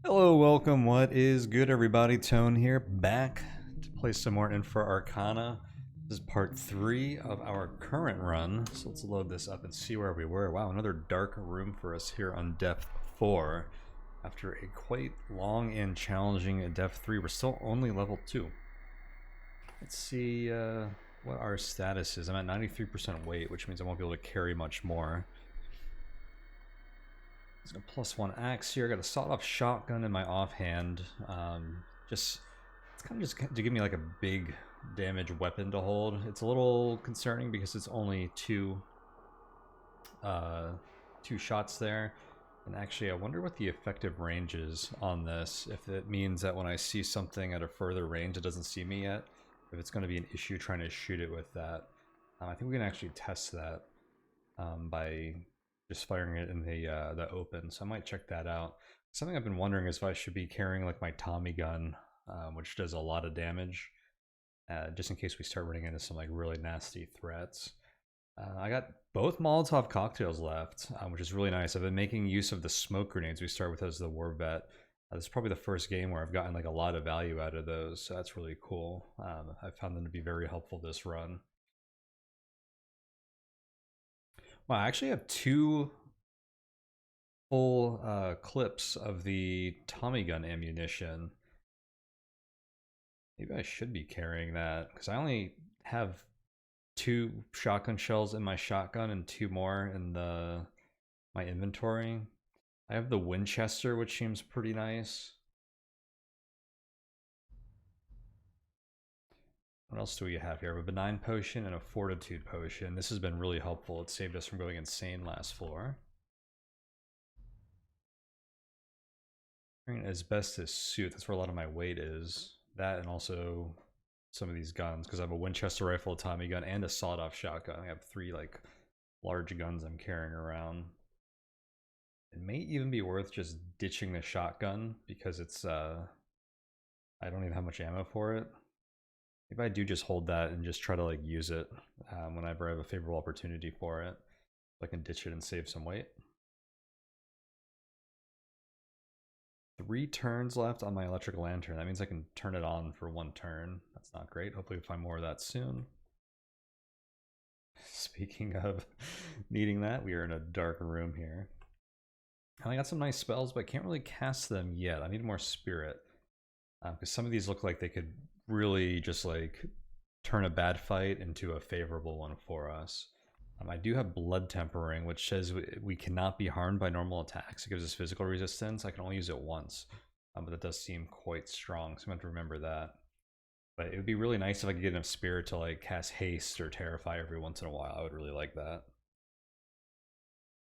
Hello, welcome. What is good, everybody? Tone here, back to play some more Infra Arcana. This is part 3 of our current run, so let's load this up and see where we were. Wow, another dark room for us here on depth 4. After a quite long and challenging depth 3, we're still only level 2. Let's see what our status is. I'm at 93% weight, which means I won't be able to carry much more. It's got +1 axe here. Got a sawed-off shotgun in my offhand. It's kind of just to give me like a big damage weapon to hold. It's a little concerning because it's only two shots there. And actually, I wonder what the effective range is on this. If it means that when I see something at a further range, it doesn't see me yet. If it's going to be an issue trying to shoot it with that. I think we can actually test that by just firing it in the open, so I might check that out. Something I've been wondering is if I should be carrying like my Tommy gun, which does a lot of damage, just in case we start running into some like really nasty threats. I got both Molotov cocktails left, which is really nice. I've been making use of the smoke grenades we start with as the war vet. This is probably the first game where I've gotten like a lot of value out of those, so that's really cool. I found them to be very helpful this run. Well, I actually have two full clips of the Tommy gun ammunition. Maybe I should be carrying that because I only have 2 shotgun shells in my shotgun and 2 more in my inventory. I have the Winchester, which seems pretty nice. What else do we have here? A benign potion and a fortitude potion. This has been really helpful. It saved us from going insane last floor. Wearing an asbestos suit. That's where a lot of my weight is. That and also some of these guns, because I have a Winchester rifle, a Tommy gun, and a sawed-off shotgun. I have 3 like large guns I'm carrying around. It may even be worth just ditching the shotgun because it's I don't even have much ammo for it. Maybe I do just hold that and just try to like use it whenever I have a favorable opportunity for it. So I can ditch it and save some weight. 3 turns left on my electric lantern. That means I can turn it on for 1 turn. That's not great. Hopefully we'll find more of that soon. Speaking of needing that, we are in a dark room here. And I got some nice spells, but I can't really cast them yet. I need more spirit. Because some of these look like they could really just like turn a bad fight into a favorable one for us. I do have blood tempering, which says we cannot be harmed by normal attacks. It gives us physical resistance. I can only use it once, but that does seem quite strong, so I'm going to remember that. But it would be really nice if I could get enough spirit to like cast haste or terrify every once in a while. I would really like that.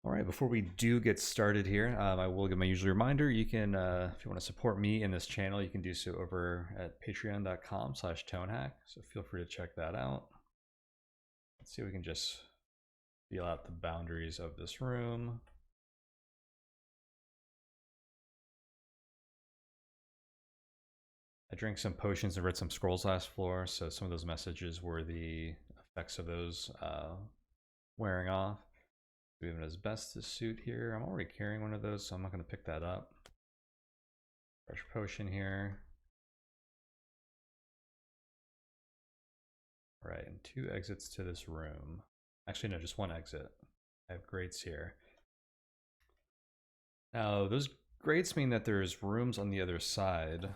All right, before we do get started here, I will give my usual reminder. You can, if you want to support me in this channel, you can do so over at patreon.com/tonehack. So feel free to check that out. Let's see if we can just feel out the boundaries of this room. I drank some potions and read some scrolls last floor, so some of those messages were the effects of those wearing off. We have an asbestos suit here. I'm already carrying one of those, so I'm not going to pick that up. Fresh potion here. All right, and 2 exits to this room. Actually, no, just 1 exit. I have grates here. Now, those grates mean that there's rooms on the other side. If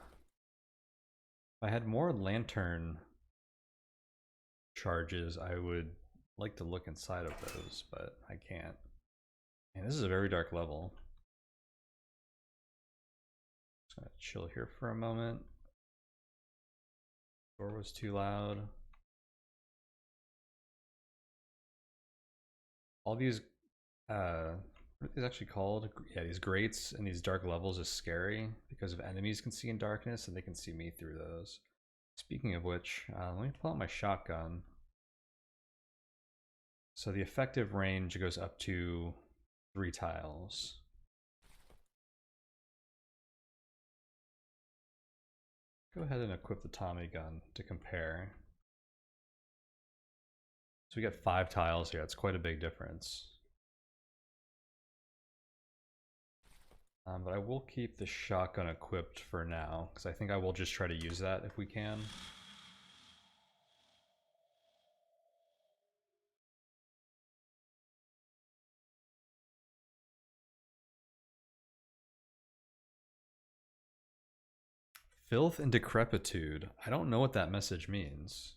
I had more lantern charges, I would like to look inside of those, but I can't. And this is a very dark level. Just gonna chill here for a moment. Door was too loud. All these, what are these actually called? Yeah, these grates and these dark levels is scary because of enemies can see in darkness and they can see me through those. Speaking of which, let me pull out my shotgun. So the effective range goes up to 3 tiles. Go ahead and equip the Tommy gun to compare. So we get 5 tiles here. It's quite a big difference. But I will keep the shotgun equipped for now, because I think I will just try to use that if we can. Filth and decrepitude. I don't know what that message means.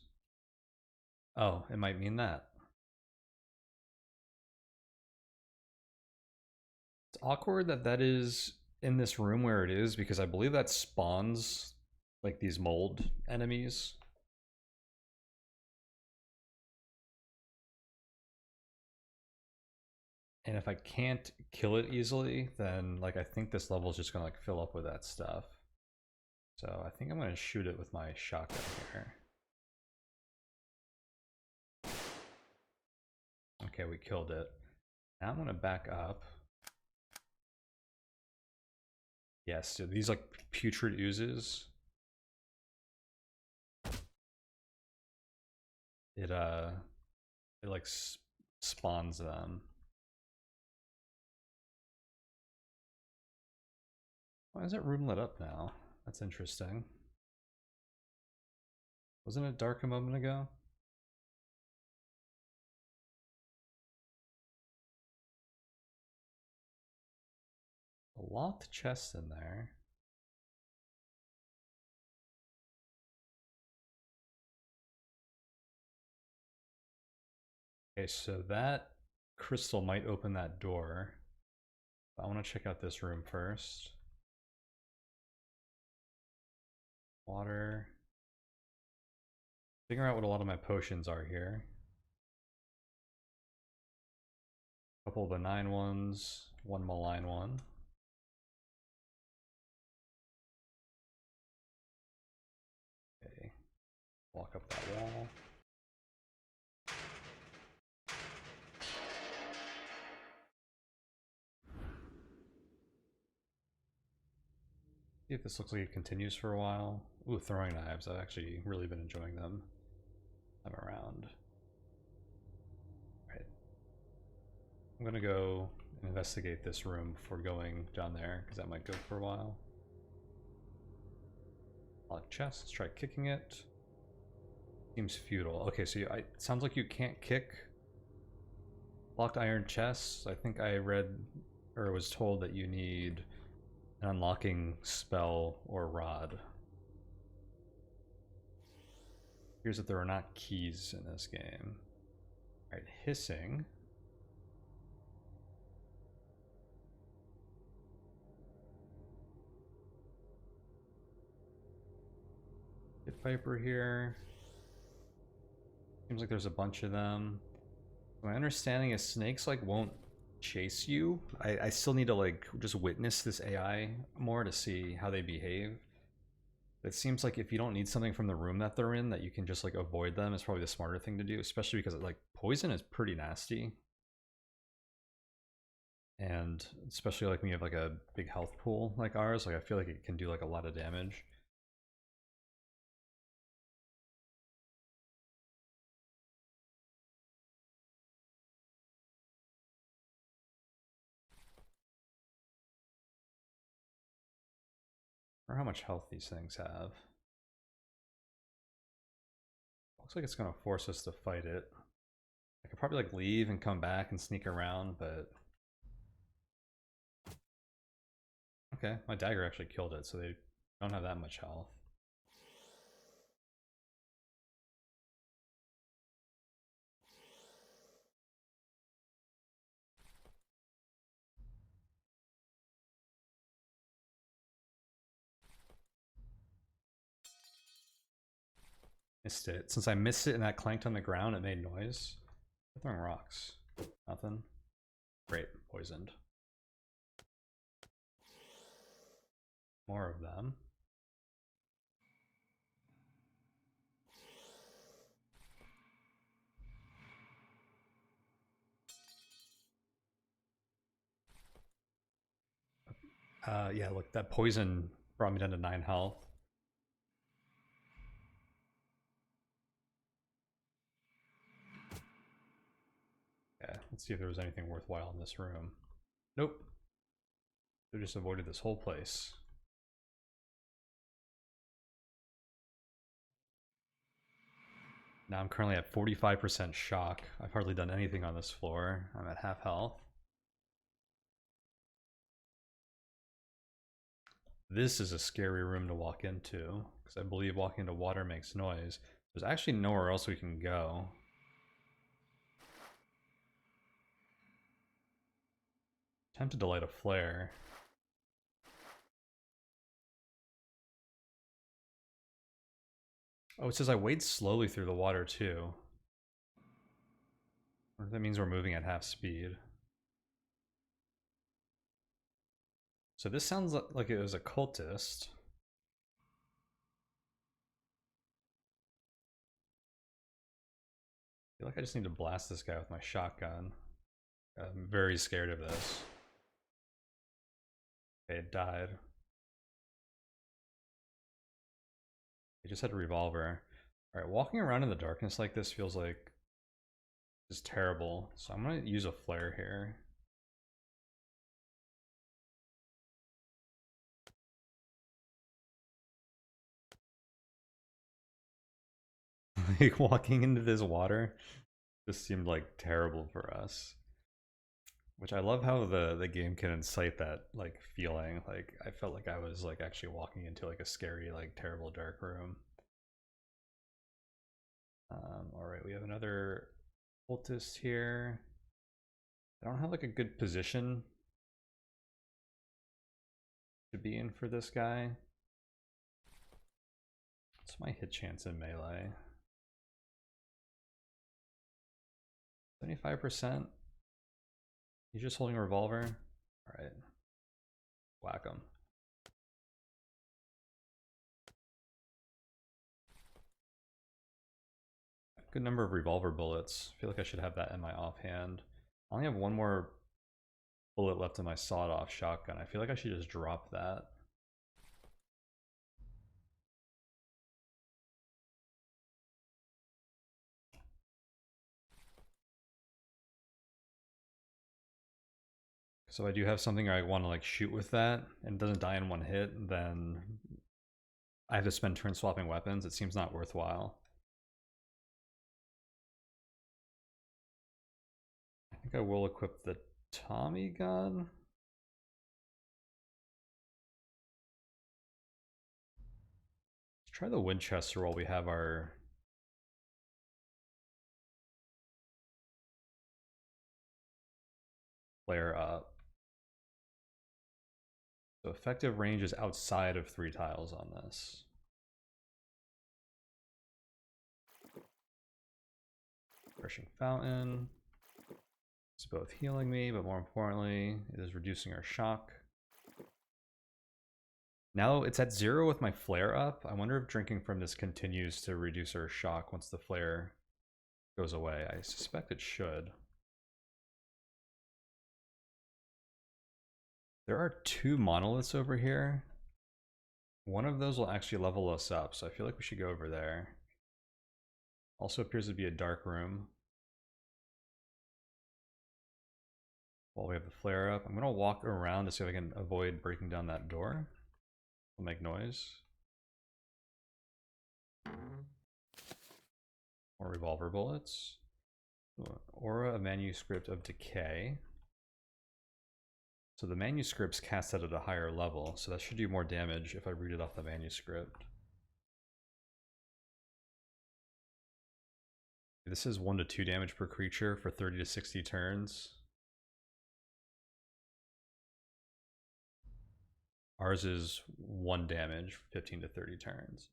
Oh, it might mean that. It's awkward that that is in this room where it is, because I believe that spawns like these mold enemies. And if I can't kill it easily, then like I think this level is just gonna like fill up with that stuff. So I think I'm gonna shoot it with my shotgun here. Okay, we killed it. Now I'm gonna back up. Yes, so these like putrid oozes. It like spawns them. Why is that room lit up now? That's interesting. Wasn't it dark a moment ago? A locked chest in there. Okay, so that crystal might open that door. I want to check out this room first. Water. Figure out what a lot of my potions are here. A couple of benign ones, one malign one. Okay, walk up that wall. See if this looks like it continues for a while. Ooh, throwing knives. I've actually really been enjoying them. I'm around. Right. I'm gonna go investigate this room before going down there, because that might go for a while. Locked chest, let's try kicking it. Seems futile. Okay, so it sounds like you can't kick locked iron chests. I think I read or was told that you need an unlocking spell or rod. Here's that there are not keys in this game. Alright, hissing. Pit Viper here. Seems like there's a bunch of them. My understanding is snakes like won't chase you. I still need to like just witness this AI more to see how they behave. It seems like if you don't need something from the room that they're in, that you can just like avoid them is probably the smarter thing to do, especially because like poison is pretty nasty. And especially like when you have like a big health pool like ours, like I feel like it can do like a lot of damage. Or how much health these things have. Looks like it's gonna force us to fight it. I could probably like leave and come back and sneak around, but okay, my dagger actually killed it, so they don't have that much health. Missed it. Since I missed it and that clanked on the ground, it made noise. I'm throwing rocks. Nothing. Great. Poisoned. More of them. Yeah, look, that poison brought me down to 9 health. Yeah, let's see if there was anything worthwhile in this room. Nope. They just avoided this whole place. Now I'm currently at 45% shock. I've hardly done anything on this floor. I'm at half health. This is a scary room to walk into, because I believe walking into water makes noise. There's actually nowhere else we can go. Tempted to light a flare. Oh, it says I wade slowly through the water too. Or that means we're moving at half speed. So this sounds like it was a cultist. I feel like I just need to blast this guy with my shotgun. I'm very scared of this. Okay, it died. He just had a revolver. Alright, walking around in the darkness like this feels like just terrible. So I'm gonna use a flare here. Like walking into this water just seemed like terrible for us. Which I love how the game can incite that like feeling. Like I felt like I was like actually walking into like a scary, like terrible dark room. Alright, we have another cultist here. I don't have like a good position to be in for this guy. What's my hit chance in melee? 75%? He's just holding a revolver? Alright. Whack him. Good number of revolver bullets. I feel like I should have that in my offhand. I only have one more bullet left in my sawed-off shotgun. I feel like I should just drop that. So I do have something I want to like shoot with that, and it doesn't die in one hit, then I have to spend turn swapping weapons. It seems not worthwhile. I think I will equip the Tommy gun. Let's try the Winchester while we have our flare up. So effective range is outside of 3 tiles on this. Crushing Fountain. It's both healing me, but more importantly, it is reducing our shock. Now it's at 0 with my flare up. I wonder if drinking from this continues to reduce our shock once the flare goes away. I suspect it should. There are 2 monoliths over here. One of those will actually level us up, so I feel like we should go over there. Also appears to be a dark room. While we have the flare up, I'm gonna walk around to see if I can avoid breaking down that door. It'll make noise. More revolver bullets. Aura, a manuscript of decay. So the manuscript's cast out at a higher level, so that should do more damage if I read it off the manuscript. This is 1 to 2 damage per creature for 30 to 60 turns. Ours is 1 damage, 15 to 30 turns.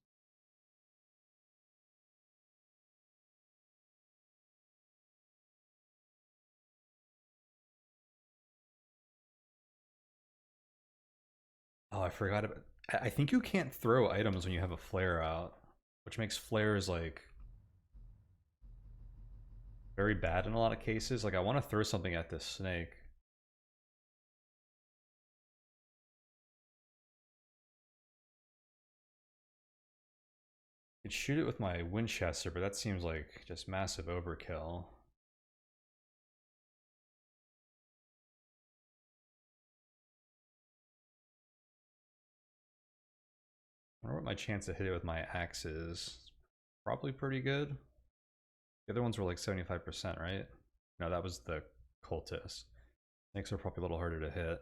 Oh, I forgot about. I think you can't throw items when you have a flare out, which makes flares like very bad in a lot of cases. Like I want to throw something at this snake. I could shoot it with my Winchester, but that seems like just massive overkill. I wonder what my chance to hit it with my axe is. Probably pretty good. The other ones were like 75%, right? No, that was the cultist. Snakes are probably a little harder to hit.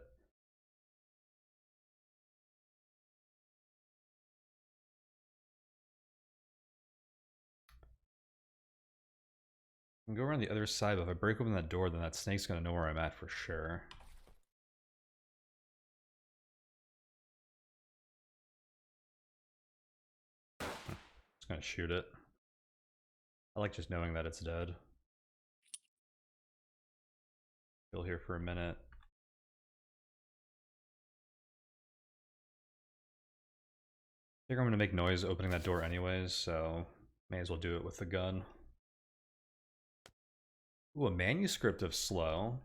I can go around the other side, but if I break open that door, then that snake's gonna know where I'm at for sure. Just gonna shoot it. I like just knowing that it's dead. Chill here for a minute. I think I'm gonna make noise opening that door anyways, so may as well do it with the gun. Ooh, a manuscript of slow.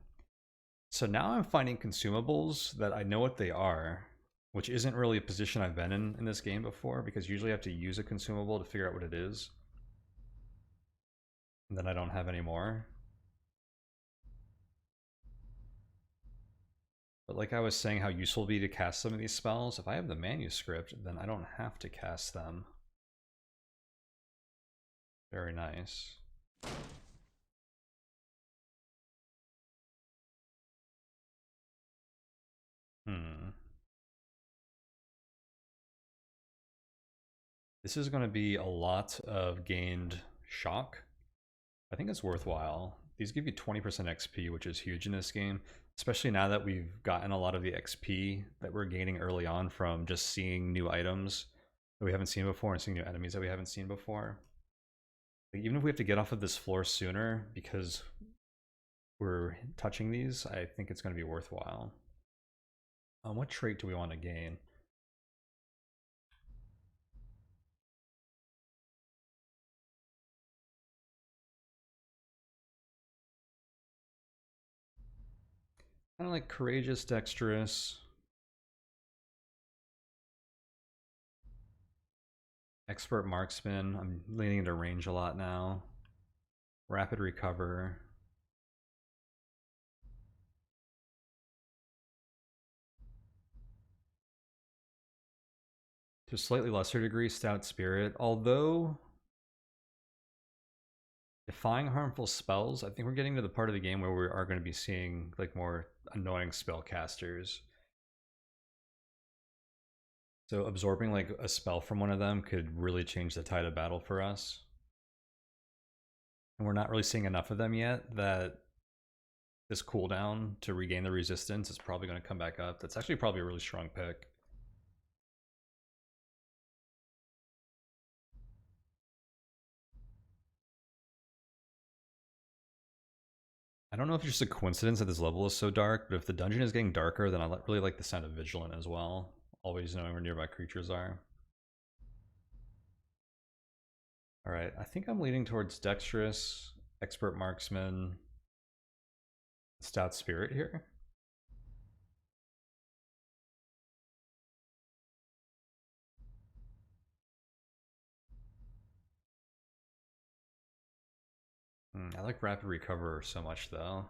So now I'm finding consumables that I know what they are, which isn't really a position I've been in this game before, because usually I have to use a consumable to figure out what it is. And then I don't have any more. But like I was saying, how useful it would be to cast some of these spells, if I have the manuscript, then I don't have to cast them. Very nice. This is going to be a lot of gained shock. I think it's worthwhile. These give you 20% XP, which is huge in this game, especially now that we've gotten a lot of the XP that we're gaining early on from just seeing new items that we haven't seen before and seeing new enemies that we haven't seen before. Like, even if we have to get off of this floor sooner because we're touching these, I think it's going to be worthwhile. What trait do we want to gain? Kind of like courageous, dexterous, expert marksman. I'm leaning into range a lot now. Rapid recover. To a slightly lesser degree, stout spirit. Although defying harmful spells, I think we're getting to the part of the game where we are going to be seeing like more annoying spellcasters. So absorbing like a spell from one of them could really change the tide of battle for us. And we're not really seeing enough of them yet that this cooldown to regain the resistance is probably going to come back up. That's actually probably a really strong pick. I don't know if it's just a coincidence that this level is so dark, but if the dungeon is getting darker, then I really like the sound of Vigilant as well. Always knowing where nearby creatures are. Alright, I think I'm leaning towards Dexterous, Expert Marksman, Stout Spirit here. I like Rapid Recover so much though.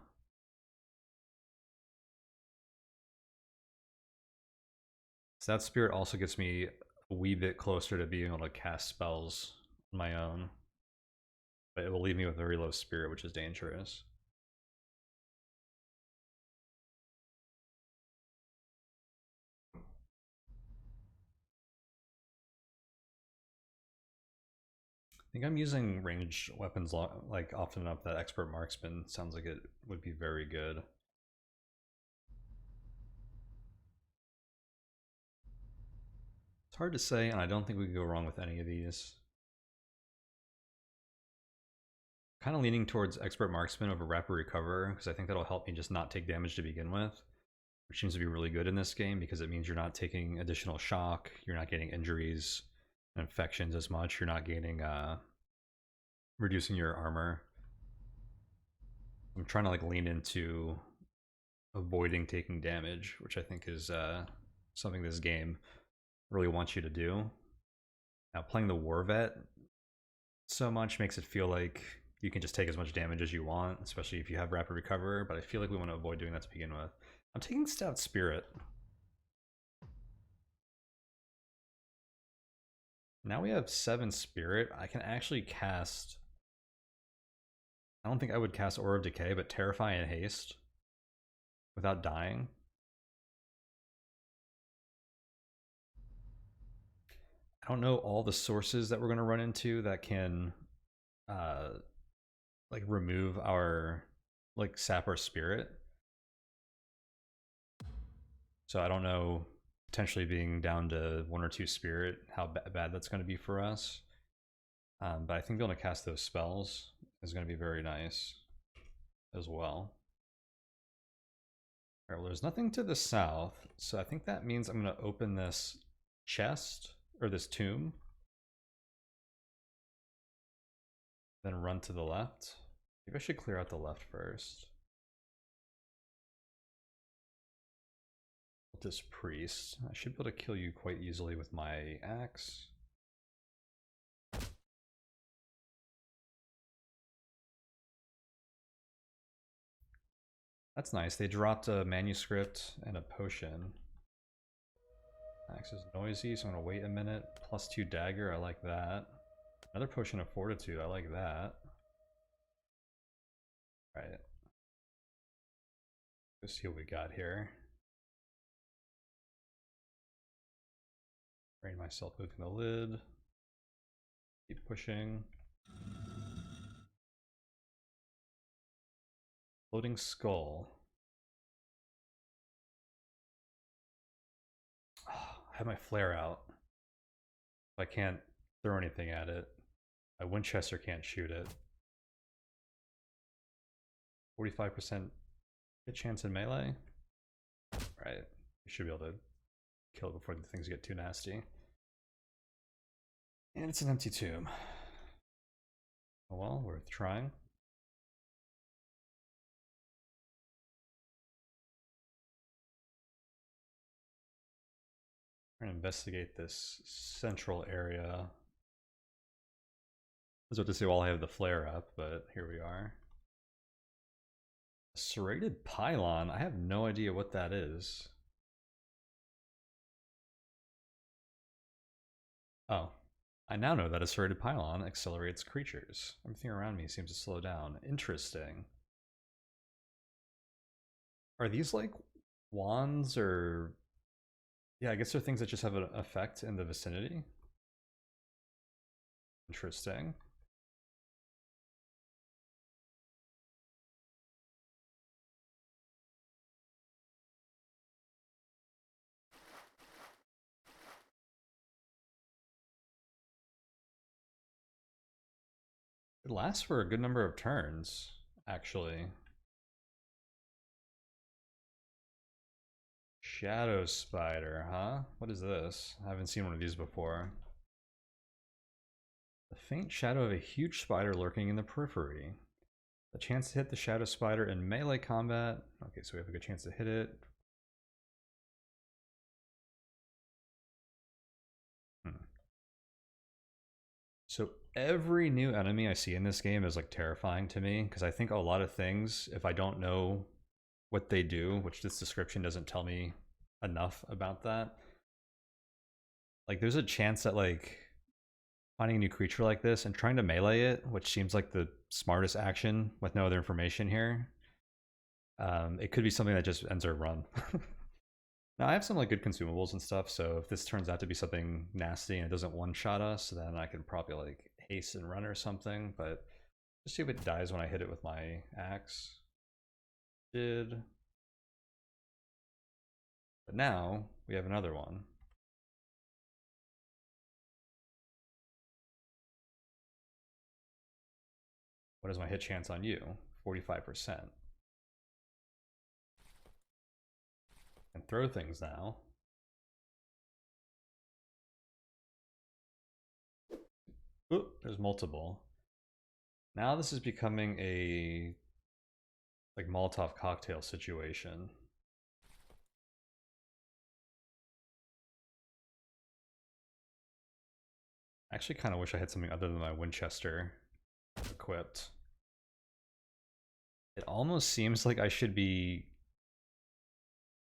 Stout Spirit also gets me a wee bit closer to being able to cast spells on my own. But it will leave me with very low spirit, which is dangerous. I think I'm using ranged weapons like often enough that Expert Marksman sounds like it would be very good. It's hard to say, and I don't think we could go wrong with any of these. Kind of leaning towards Expert Marksman over Rapid Recover, because I think that'll help me just not take damage to begin with, which seems to be really good in this game because it means you're not taking additional shock, you're not getting injuries and infections as much, you're not gaining reducing your armor. I'm trying to like lean into avoiding taking damage, which I think is something this game really wants you to do. Now playing the War Vet so much makes it feel like you can just take as much damage as you want, especially if you have Rapid Recover, but I feel like we want to avoid doing that to begin with. I'm taking Stout Spirit. Now we have 7 spirit. I can actually cast... I don't think I would cast Aura of Decay, but Terrify and Haste without dying. I don't know all the sources that we're going to run into that can like remove our like sap our spirit. So I don't know, potentially being down to 1 or 2 spirit, how bad that's going to be for us. But I think being able to cast those spells is going to be very nice as well. All right, well, there's nothing to the south, so I think that means I'm going to open this chest, or this tomb, then run to the left. Maybe I should clear out the left first. This priest. I should be able to kill you quite easily with my axe. That's nice. They dropped a manuscript and a potion. Axe is noisy, so I'm going to wait a minute. +2 dagger, I like that. Another potion of fortitude, I like that. Alright. Let's see what we got here. Brain myself moving the lid. Keep pushing. Floating skull. Oh, I have my flare out. I can't throw anything at it. My Winchester can't shoot it. 45% hit chance in melee. Right. You should be able to kill it before the things get too nasty. And it's an empty tomb. Oh well, worth trying. We're gonna investigate this central area. I was about to say while I have the flare up, but here we are. A serrated pylon? I have no idea what that is. Oh, I now know that a serrated pylon accelerates creatures. Everything around me seems to slow down. Interesting. Are these like wands or... Yeah, I guess they're things that just have an effect in the vicinity. Interesting. It lasts for a good number of turns, actually. Shadow spider, huh? What is this? I haven't seen one of these before. The faint shadow of a huge spider lurking in the periphery. The chance to hit the shadow spider in melee combat. Okay, so we have a good chance to hit it. So every new enemy I see in this game is like terrifying to me, because I think a lot of things, if I don't know what they do, which this description doesn't tell me enough about that, like there's a chance that like finding a new creature like this and trying to melee it, which seems like the smartest action with no other information here, it could be something that just ends our run. Now I have some like good consumables and stuff, so if this turns out to be something nasty and it doesn't one-shot us, then I can probably like haste and run or something, but just see if it dies when I hit it with my axe. Did. But now we have another one. What is my hit chance on you? 45%. And throw things now. Ooh, there's multiple. Now this is becoming a like Molotov cocktail situation. I actually kind of wish I had something other than my Winchester equipped. It almost seems like I should be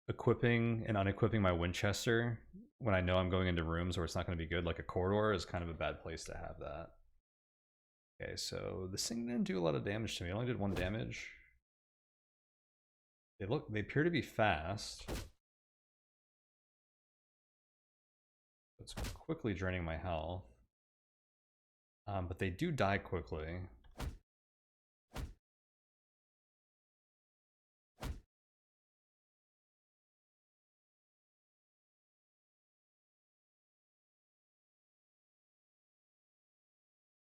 equipping and unequipping my Winchester when I know I'm going into rooms where it's not going to be good, like a corridor is kind of a bad place to have that. Okay, so this thing didn't do a lot of damage to me. It only did 1 damage. They appear to be fast. It's quickly draining my health. But they do die quickly.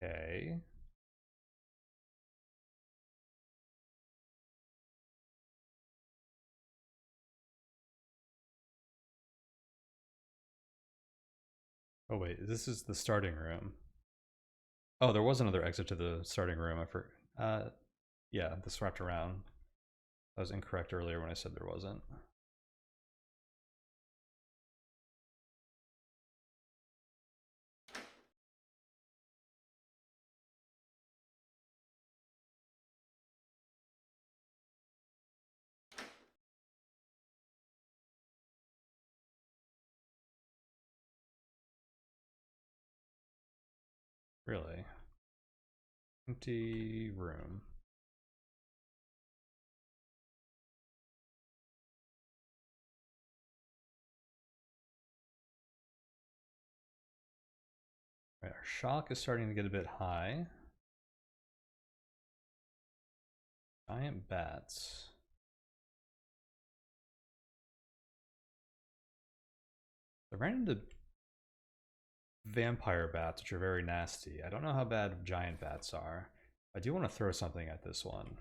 Okay. Oh wait, this is the starting room. Oh, there was another exit to the starting room. I forgot. Yeah, this wrapped around. I was incorrect earlier when I said there wasn't. Really? Empty room. Right, our shock is starting to get a bit high. Giant bats. I ran into vampire bats, which are very nasty. I don't know how bad giant bats are. I do want to throw something at this one.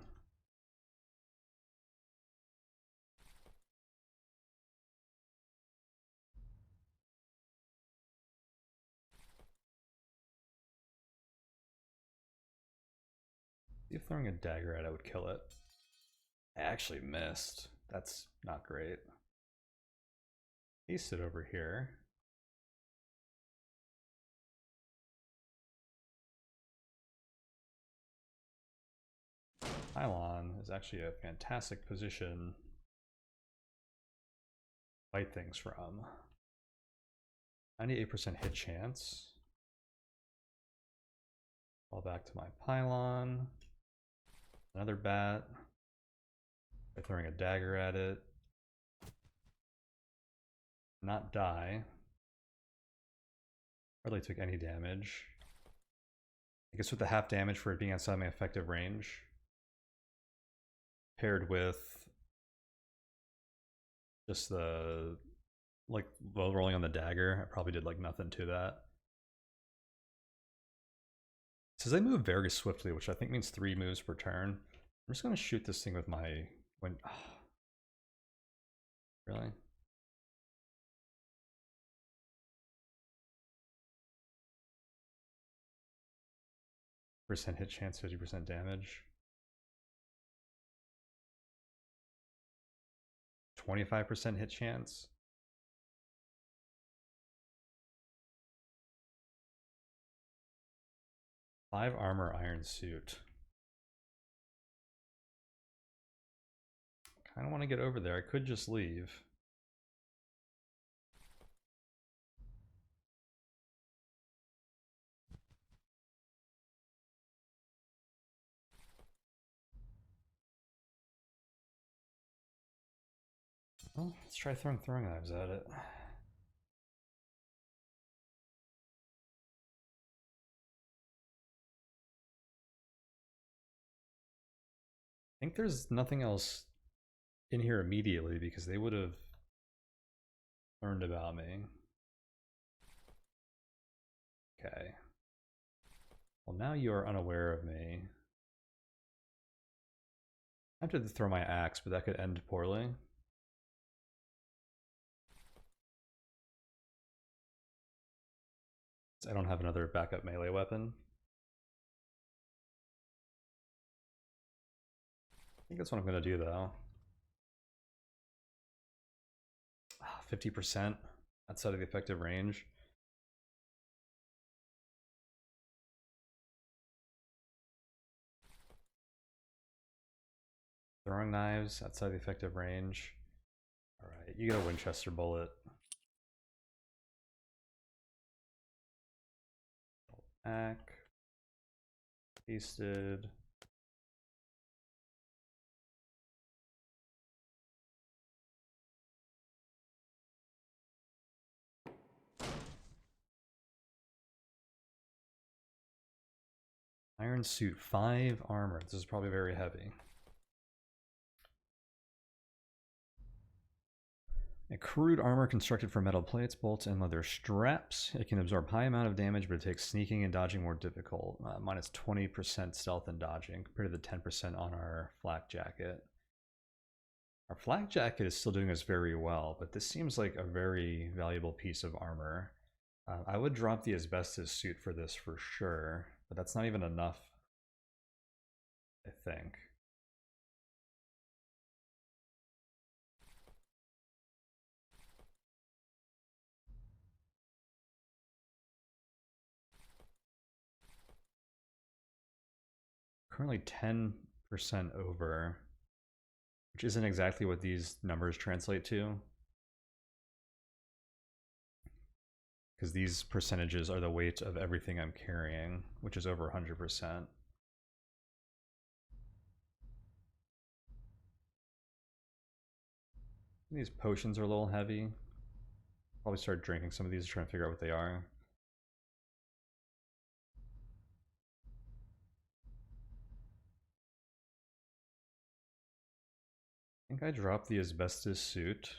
See if throwing a dagger at it would kill it. I actually missed. That's not great. Paste it over here. Pylon is actually a fantastic position to fight things from. 98% hit chance. Fall back to my pylon. Another bat. By throwing a dagger at it. Not die. Hardly took any damage. I guess with the half damage for it being outside my effective range, paired with just the like low rolling on the dagger, I probably did like nothing to that. It says they move very swiftly, which I think means 3 moves per turn. I'm just gonna shoot this thing with my really? Percent hit chance, 50% damage. 25% hit chance. Five armor, iron suit. Kind of want to get over there. I could just leave. Well, let's try throwing knives at it. I think there's nothing else in here immediately because they would have learned about me. Okay. Well, now you are unaware of me. I have to throw my axe, but that could end poorly. I don't have another backup melee weapon. I think that's what I'm going to do, though. 50% outside of the effective range. Throwing knives outside the effective range. Alright, you get a Winchester bullet. Back. Pasted. Iron suit, 5 armor. This is probably very heavy. A crude armor constructed from metal plates, bolts, and leather straps. It can absorb high amount of damage, but it takes sneaking and dodging more difficult. Minus 20% stealth and dodging, compared to the 10% on our flak jacket. Our flak jacket is still doing us very well, but this seems like a very valuable piece of armor. I would drop the asbestos suit for this for sure, but that's not even enough, I think. Currently 10% over, which isn't exactly what these numbers translate to. Because these percentages are the weight of everything I'm carrying, which is over 100%. These potions are a little heavy. Probably start drinking some of these to try and figure out what they are. I think I dropped the asbestos suit.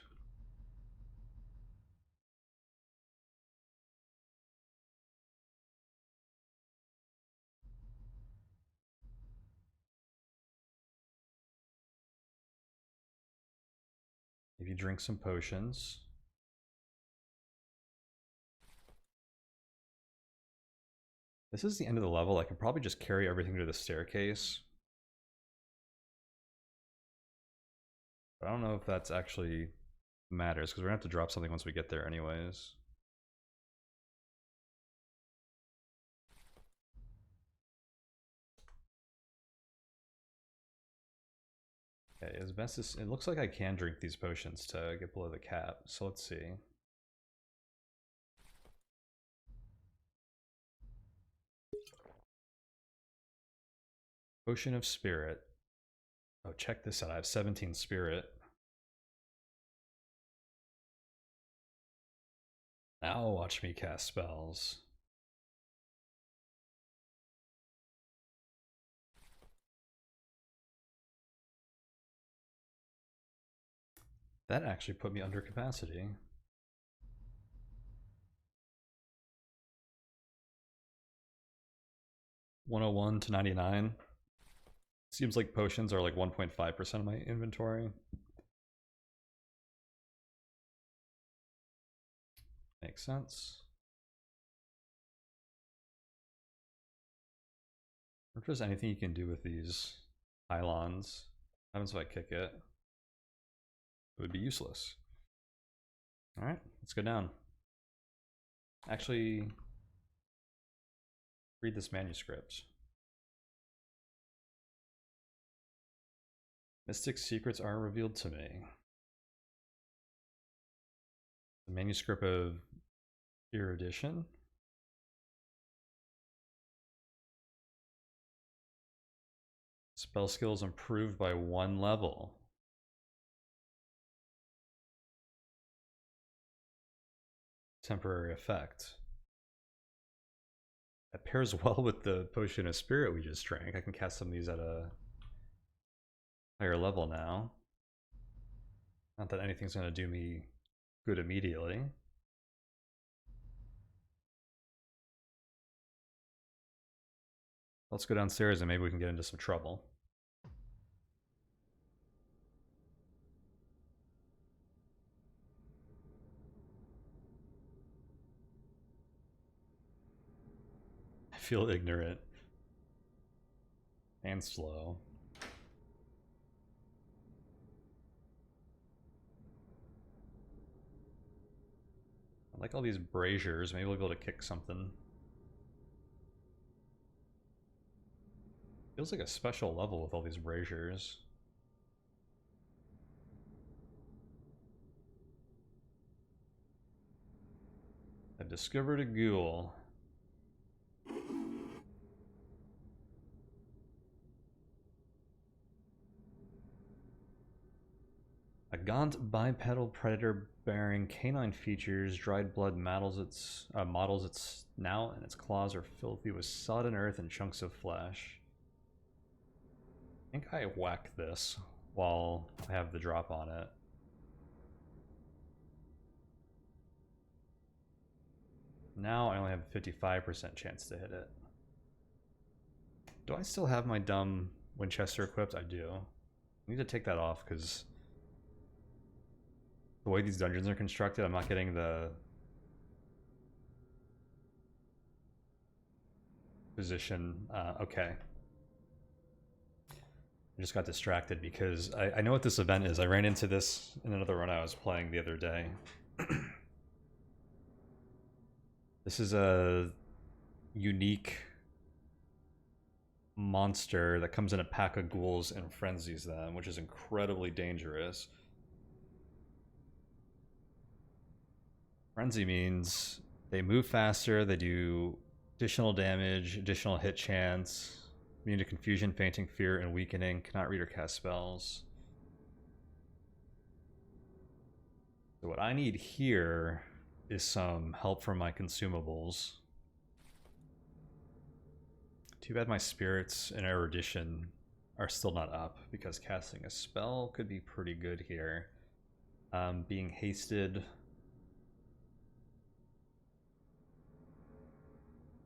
If you drink some potions. This is the end of the level. I could probably just carry everything to the staircase. But I don't know if that's actually matters, because we're going to have to drop something once we get there anyways. Okay, asbestos. It looks like I can drink these potions to get below the cap, so let's see. Potion of Spirit. Oh, check this out. I have 17 Spirit. Now watch me cast spells. That actually put me under capacity. $101 to 99. Seems like potions are like 1.5% of my inventory. Makes sense. If there's anything you can do with these pylons, what happens if I kick it? It would be useless. Alright, let's go down. Actually, read this manuscript. Mystic secrets are revealed to me. The manuscript of erudition. Spell skills improved by 1 level. Temporary effect. That pairs well with the potion of spirit we just drank. I can cast some of these at a higher level now. Not that anything's going to do me good immediately. Let's go downstairs and maybe we can get into some trouble. I feel ignorant and slow. I like all these braziers. Maybe we'll be able to kick something. Feels like a special level with all these braziers. I've discovered a ghoul. gaunt bipedal predator bearing canine features, dried blood models its snout, and its claws are filthy with sodden earth and chunks of flesh. I think I whack this while I have the drop on it. Now I only have a 55% chance to hit it. Do I still have my dumb Winchester equipped? I do. I need to take that off because the way these dungeons are constructed, I'm not getting the position. Okay. I just got distracted because I know what this event is. I ran into this in another run I was playing the other day. This is a unique monster that comes in a pack of ghouls and frenzies them, which is incredibly dangerous. Frenzy means they move faster, they do additional damage, additional hit chance, immune to confusion, fainting, fear, and weakening, cannot read or cast spells. So what I need here is some help from my consumables. Too bad my spirits and erudition are still not up, because casting a spell could be pretty good here. Being hasted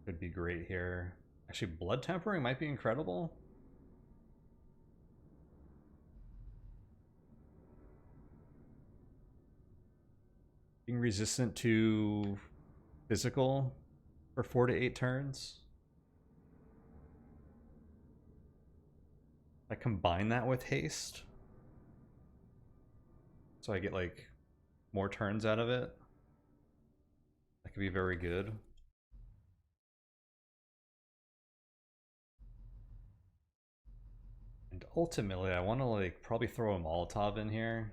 could be great here. Actually, blood tempering might be incredible. Being resistant to physical for 4 to 8 turns. I combine that with haste, so I get like more turns out of it. That could be very good. And ultimately, I want to like probably throw a Molotov in here,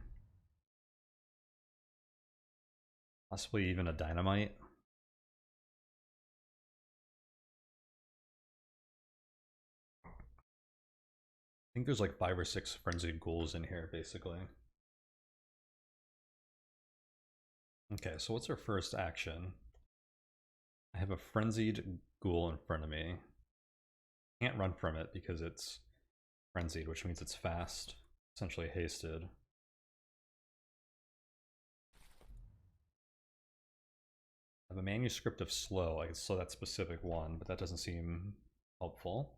possibly even a dynamite. I think there's like 5 or 6 frenzied ghouls in here, basically. Okay, so what's our first action? I have a frenzied ghoul in front of me. Can't run from it because it's frenzied, which means it's fast, essentially hasted. I have a manuscript of slow. I can slow that specific one, but that doesn't seem helpful.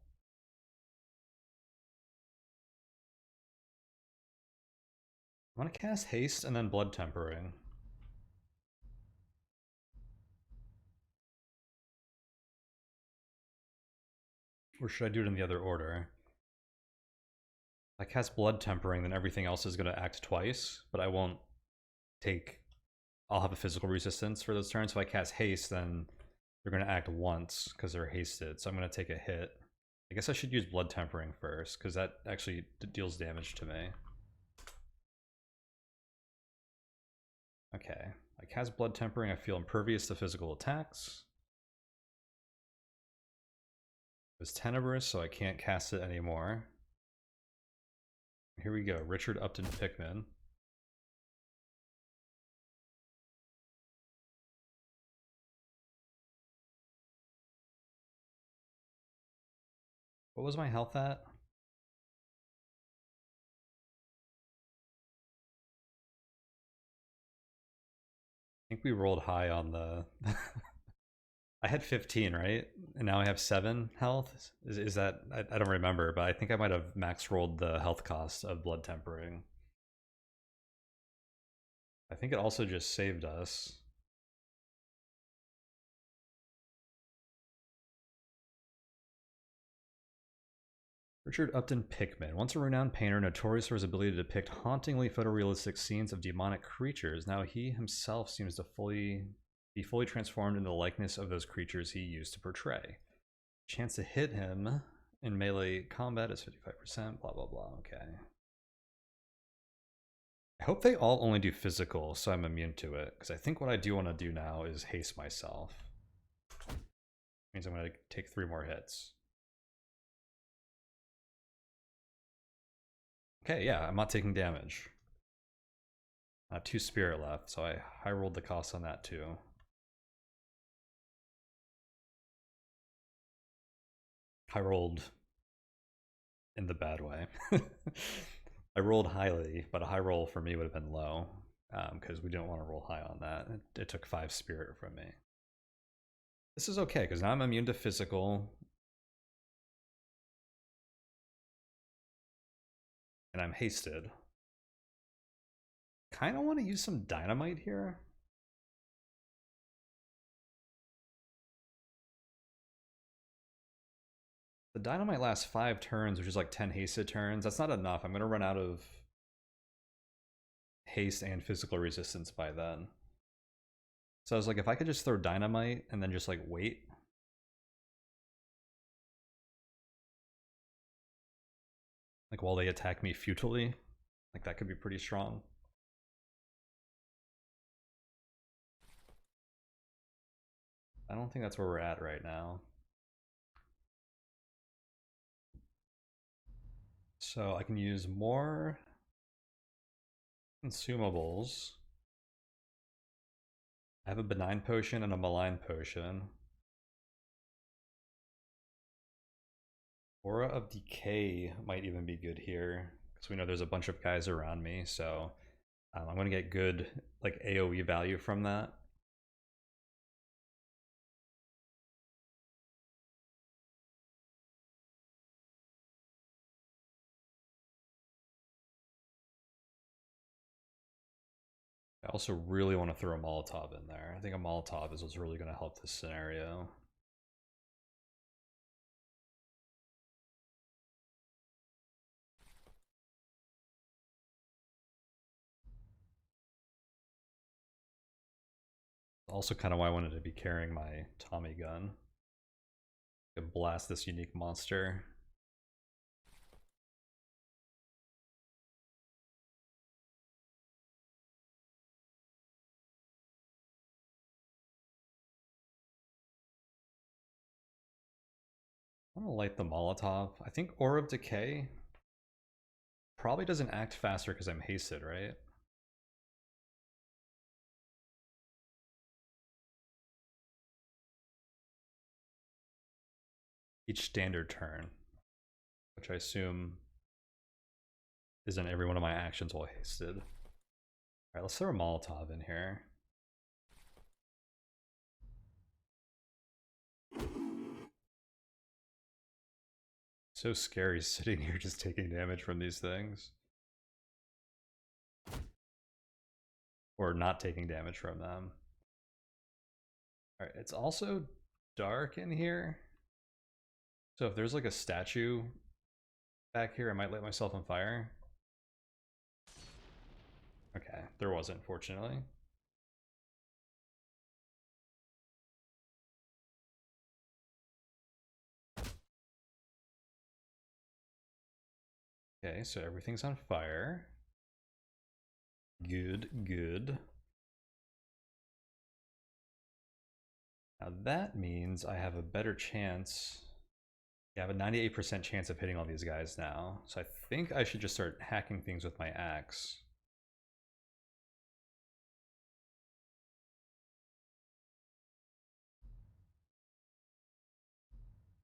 I want to cast haste and then blood tempering. Or should I do it in the other order? If I cast blood tempering, then everything else is going to act twice, but I won't take... I'll have a physical resistance for those turns. So if I cast haste, then they're going to act once because they're hasted. So I'm going to take a hit. I guess I should use blood tempering first because that actually deals damage to me. Okay, I cast blood tempering. I feel impervious to physical attacks. It's tenebrous, so I can't cast it anymore. Here we go, Richard Upton Pickman. What was my health at? I think we rolled high on the... I had 15, right? And now I have 7 health? Is that... I don't remember, but I think I might have max rolled the health cost of blood tempering. I think it also just saved us. Richard Upton Pickman, once a renowned painter notorious for his ability to depict hauntingly photorealistic scenes of demonic creatures, now he himself seems to be fully transformed into the likeness of those creatures he used to portray. Chance to hit him in melee combat is 55%, blah blah blah, okay. I hope they all only do physical, so I'm immune to it, because I think what I do want to do now is haste myself. Means I'm going to take 3 more hits. Okay, yeah, I'm not taking damage. 2 spirit left, so I high rolled the cost on that too. I rolled in the bad way. I rolled highly, but a high roll for me would have been low because we didn't want to roll high on that. It took 5 spirit from me. This is okay because now I'm immune to physical. And I'm hasted. Kind of want to use some dynamite here. The dynamite lasts 5 turns, which is like 10 hasted turns. That's not enough. I'm going to run out of haste and physical resistance by then. So I was like, if I could just throw dynamite and then just like wait. Like while they attack me futilely. Like that could be pretty strong. I don't think that's where we're at right now. So I can use more consumables. I have a benign potion and a malign potion. Aura of Decay might even be good here because we know there's a bunch of guys around me, so I'm going to get good like AoE value from that. I also really want to throw a Molotov in there. I think a Molotov is what's really going to help this scenario. Also kind of why I wanted to be carrying my Tommy gun. To blast this unique monster. I'm gonna light the Molotov. I think Aura of Decay probably doesn't act faster because I'm hasted, right? Each standard turn, which I assume isn't every one of my actions while hasted. Alright, let's throw a Molotov in here. So scary sitting here just taking damage from these things. Or not taking damage from them. Alright, it's also dark in here. So if there's like a statue back here, I might light myself on fire. Okay, there wasn't, fortunately. Okay, so everything's on fire. Good, good. Now that means I have a better chance. Yeah, I have a 98% chance of hitting all these guys now. So I think I should just start hacking things with my axe.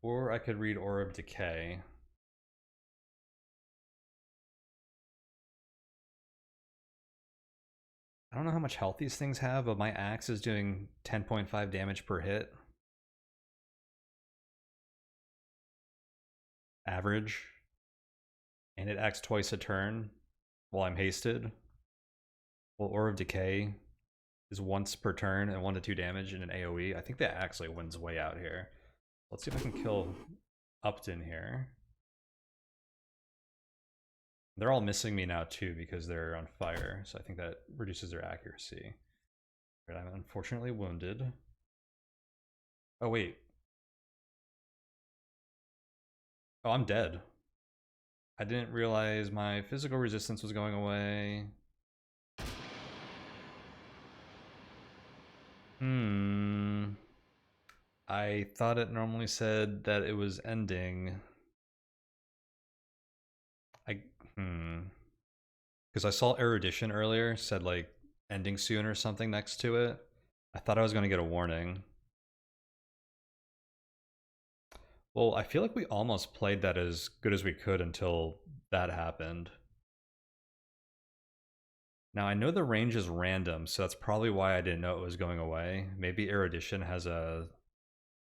Or I could read Aura of Decay. I don't know how much health these things have, but my axe is doing 10.5 damage per hit. Average. And it acts twice a turn while I'm hasted. Well, Aura of Decay is once per turn and 1 to 2 damage in an AoE. I think that actually wins way out here. Let's see if I can kill Upton here. They're all missing me now too because they're on fire, so I think that reduces their accuracy. But I'm unfortunately wounded. Oh wait. Oh, I'm dead. I didn't realize my physical resistance was going away. I thought it normally said that it was ending. Because I saw erudition earlier, said like ending soon or something next to it. I thought I was going to get a warning. Well, I feel like we almost played that as good as we could until that happened. Now, I know the range is random, so that's probably why I didn't know it was going away. Maybe Erudition has a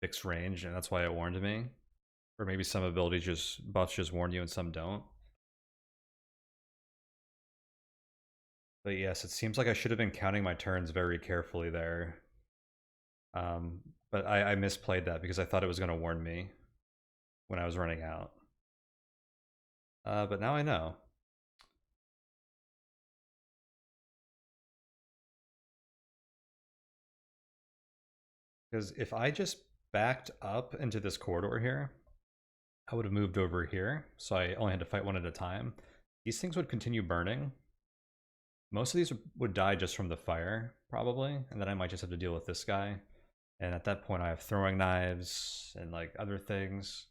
fixed range, and that's why it warned me. Or maybe some abilities buffs just warn you and some don't. But yes, it seems like I should have been counting my turns very carefully there. But I misplayed that because I thought it was going to warn me when I was running out. But now I know. Because if I just backed up into this corridor here, I would have moved over here, so I only had to fight one at a time. These things would continue burning. Most of these would die just from the fire, probably, and then I might just have to deal with this guy. And at that point, I have throwing knives and like other things.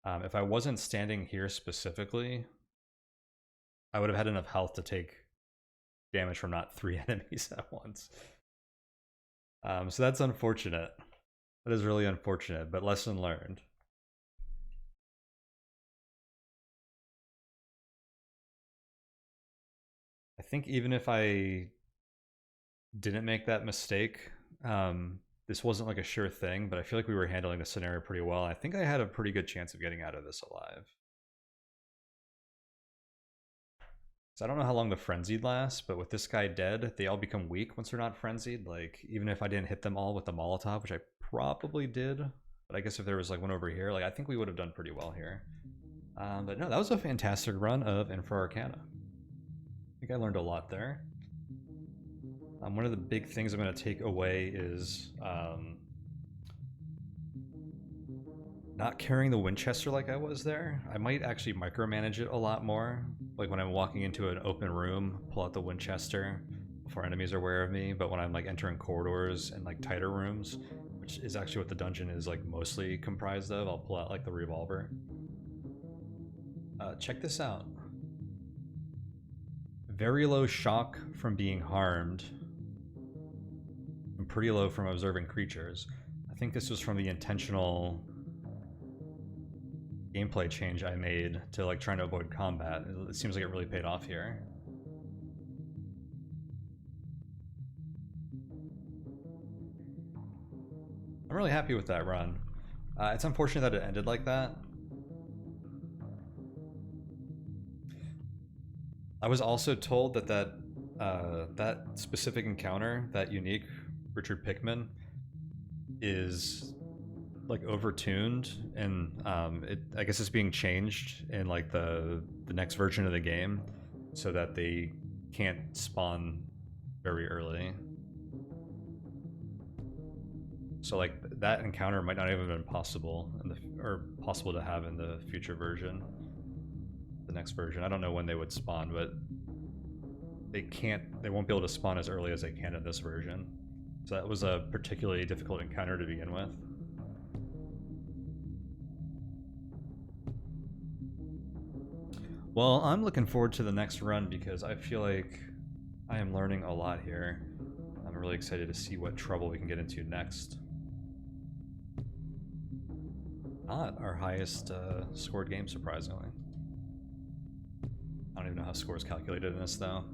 If I wasn't standing here specifically, I would have had enough health to take damage from not 3 enemies at once. So that's unfortunate. That is really unfortunate, but lesson learned. I think even if I didn't make that mistake, this wasn't like a sure thing, but I feel like we were handling the scenario pretty well. I think I had a pretty good chance of getting out of this alive. So I don't know how long the frenzied lasts, but with this guy dead, they all become weak once they're not frenzied. Like, even if I didn't hit them all with the Molotov, which I probably did, but I guess if there was like one over here, like I think we would have done pretty well here. But no, that was a fantastic run of Infra Arcana. I think I learned a lot there. One of the big things I'm going to take away is not carrying the Winchester like I was there. I might actually micromanage it a lot more. Like when I'm walking into an open room, pull out the Winchester before enemies are aware of me. But when I'm like entering corridors and like tighter rooms, which is actually what the dungeon is like mostly comprised of, I'll pull out like the revolver. Check this out. Very low shock from being harmed, and pretty low from observing creatures. I think this was from the intentional gameplay change I made to like trying to avoid combat. It seems like it really paid off here. I'm really happy with that run. It's unfortunate that it ended like that. I was also told that that specific encounter, that unique Richard Pickman, is like overtuned, and I guess it's being changed in like the next version of the game, so that they can't spawn very early. So like that encounter might not even have been possible or possible to have in the future version, the next version. I don't know when they would spawn, but they won't be able to spawn as early as they can in this version. So that was a particularly difficult encounter to begin with. Well, I'm looking forward to the next run because I feel like I am learning a lot here. I'm really excited to see what trouble we can get into next. Not our highest scored game, surprisingly. I don't even know how scores calculated in this, though.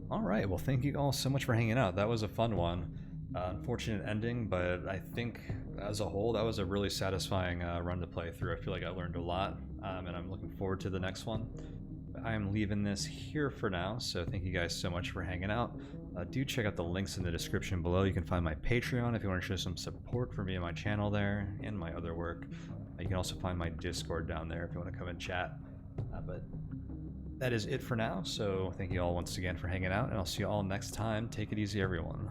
Alright, well thank you all so much for hanging out. That was a fun one. Unfortunate ending, but I think as a whole that was a really satisfying run to play through. I feel like I learned a lot, and I'm looking forward to the next one. I am leaving this here for now, so thank you guys so much for hanging out. Do check out the links in the description below. You can find my Patreon if you want to show some support for me and my channel there, and my other work. You can also find my Discord down there if you want to come and chat. But that is it for now, so thank you all once again for hanging out, and I'll see you all next time. Take it easy, everyone.